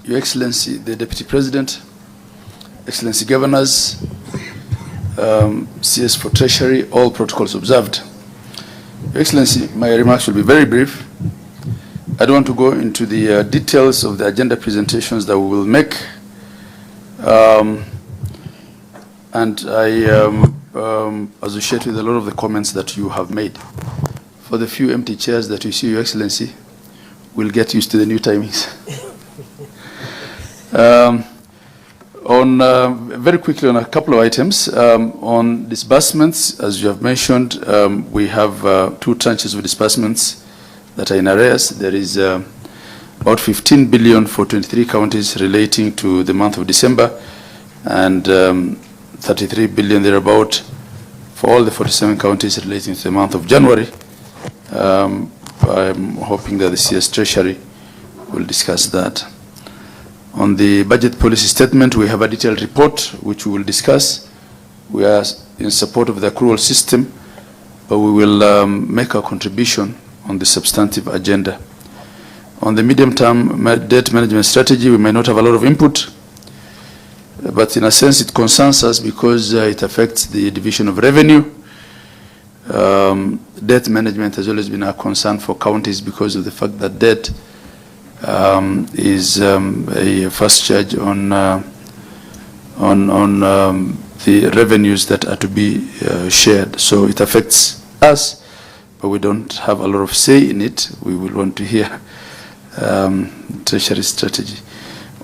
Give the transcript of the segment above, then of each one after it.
Your Excellency, the Deputy President, Excellency Governors, CS for Treasury, all protocols observed. Your Excellency, my remarks will be very brief. I don't want to go into the details of the agenda presentations that we will make. And I associate with a lot of the comments that you have made. For the few empty chairs that you see, Your Excellency, we'll get used to the new timings. Very quickly on a couple of items. On disbursements, as you have mentioned, we have two tranches of disbursements that are in arrears. There is about 15 billion for 23 counties relating to the month of December, and 33 billion thereabout for all the 47 counties relating to the month of January. I'm hoping that the CS Treasury will discuss that. On the budget policy statement, we have a detailed report which we will discuss. We are in support of the accrual system, but we will make a contribution on the substantive agenda. On the medium-term debt management strategy, we may not have a lot of input, but in a sense it concerns us because it affects the division of revenue. Debt management has always been a concern for counties because of the fact that debt is a first charge on the revenues that are to be shared. So it affects us, but we don't have a lot of say in it. We will want to hear Treasury strategy.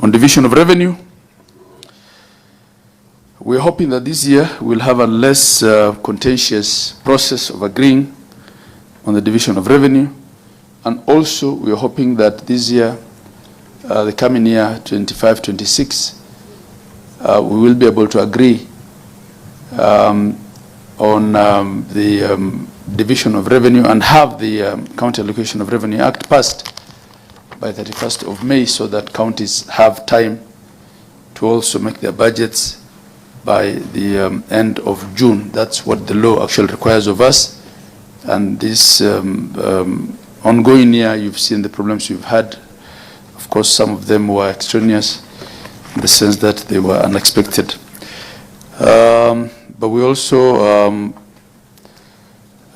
On division of revenue, we're hoping that this year we'll have a less contentious process of agreeing on the division of revenue. And also, we're hoping that this year, the coming year, 25-26, we will be able to agree on the division of revenue and have the County Allocation of Revenue Act passed by 31st of May so that counties have time to also make their budgets by the end of June. That's what the law actually requires of us. And this ongoing year, you've seen the problems you've had. Of course, some of them were extraneous in the sense that they were unexpected. But we also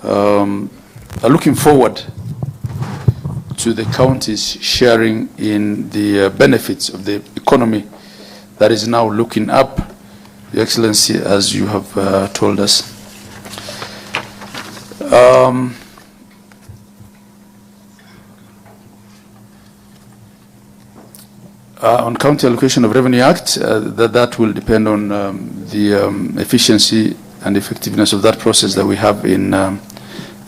are looking forward to the counties sharing in the benefits of the economy that is now looking up, Your Excellency, as you have told us. On County Allocation of Revenue Act, that will depend on the efficiency and effectiveness of that process that we have in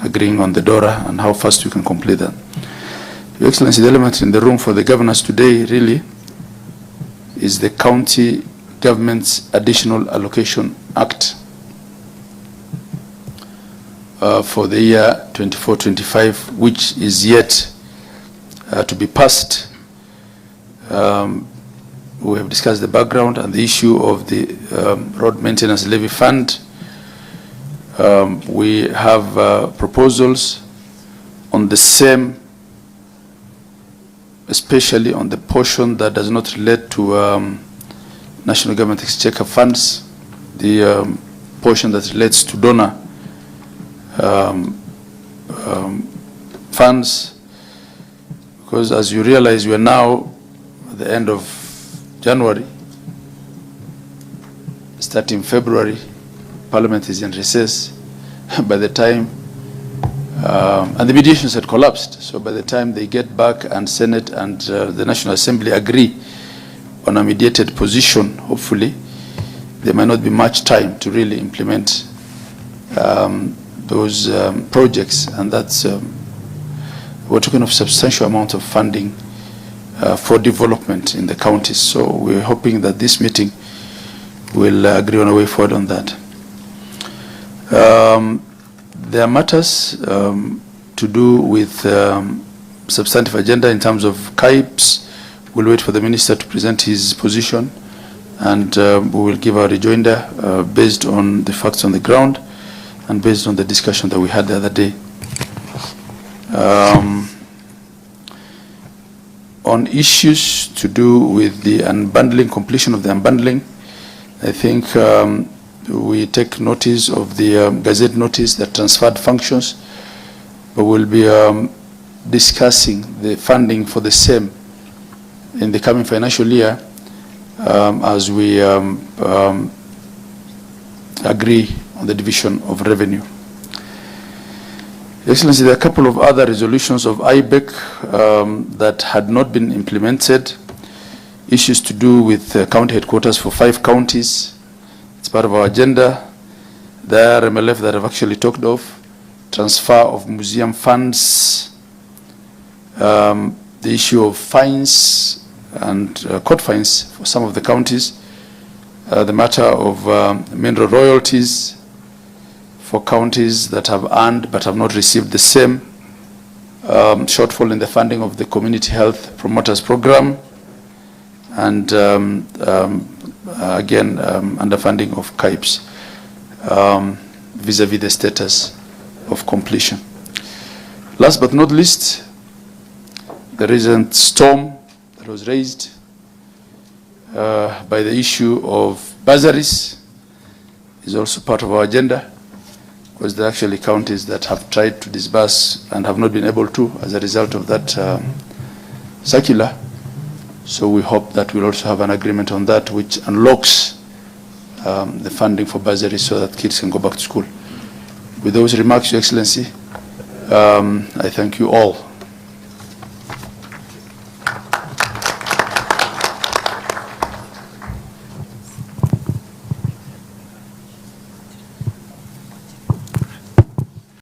agreeing on the DORA and how fast we can complete that. Your Excellency, the element in the room for the governors today really is the County Government's Additional Allocation Act for the year 24-25, which is yet to be passed. We have discussed the background and the issue of the road maintenance levy fund. We have proposals on the same, especially on the portion that does not relate to national government exchequer funds, the portion that relates to donor funds, because as you realize, we are now at the end of January. Starting February, Parliament is in recess. By the time, and the mediations had collapsed, so by the time they get back and Senate and the National Assembly agree on a mediated position, hopefully, there might not be much time to really implement those projects, and that's, we're talking of substantial amount of funding for development in the counties. So we're hoping that this meeting will agree on a way forward on that. There are matters to do with substantive agenda in terms of CAIPs. We'll wait for the Minister to present his position, and we will give our rejoinder based on the facts on the ground and based on the discussion that we had the other day. On issues to do with the unbundling, completion of the unbundling, I think we take notice of the Gazette notice that transferred functions, but we'll be discussing the funding for the same in the coming financial year as we agree on the division of revenue. Excellency, there are a couple of other resolutions of IBEC that had not been implemented. Issues to do with county headquarters for 5 counties. It's part of our agenda. There are MLF that I've actually talked of. Transfer of museum funds. The issue of fines and court fines for some of the counties. The matter of mineral royalties for counties that have earned but have not received the same, shortfall in the funding of the community health promoters program, and again underfunding of CAIPS vis-a-vis the status of completion. Last but not least, the recent storm that was raised by the issue of bursaries is also part of our agenda, because there are actually counties that have tried to disburse and have not been able to as a result of that circular. So we hope that we'll also have an agreement on that, which unlocks the funding for bursaries so that kids can go back to school. With those remarks, Your Excellency, I thank you all